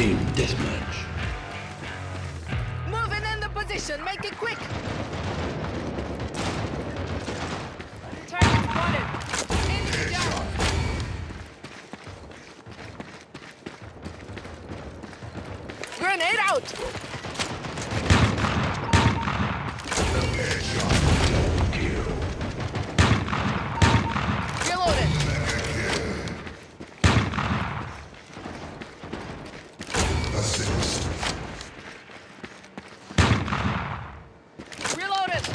Team deathmatch. Moving in the position. Make it quick. Target spotted. Enemy down. Grenade out. Reloaded. Assist. Reloaded.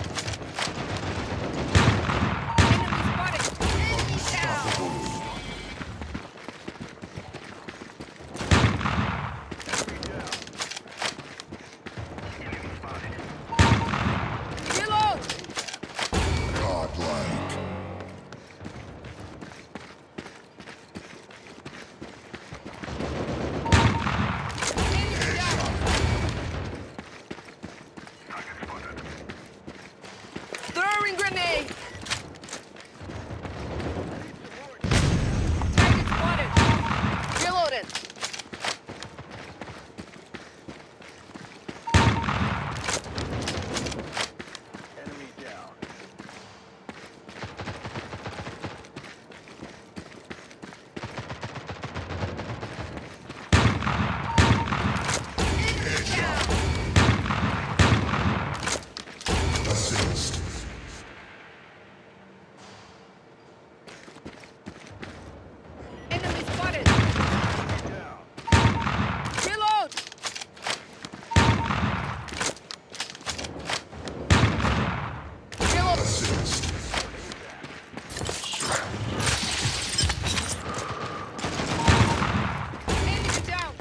Enemy spotted. Enemy down. Reload. Godlike. Enemy down. Throwing grenade. Target spotted. Reloaded. Enemy down. Assist. Enemy spotted. Down. Reload. Reload. Assist. Enemy down.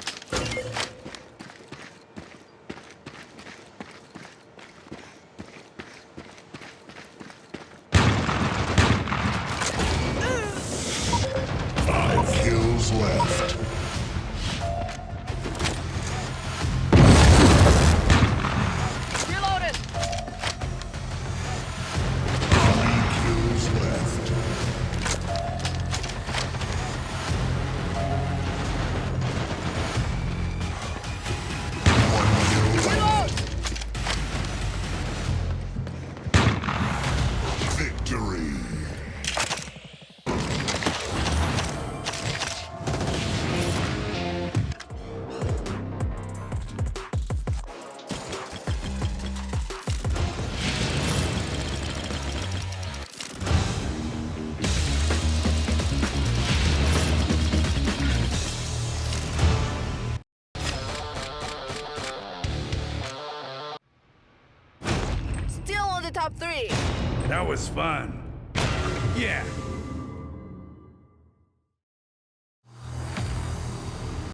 Five kills left. Reloaded. 3 kills left. One kill Reload. victory. Still on the top 3. That was fun. Yeah,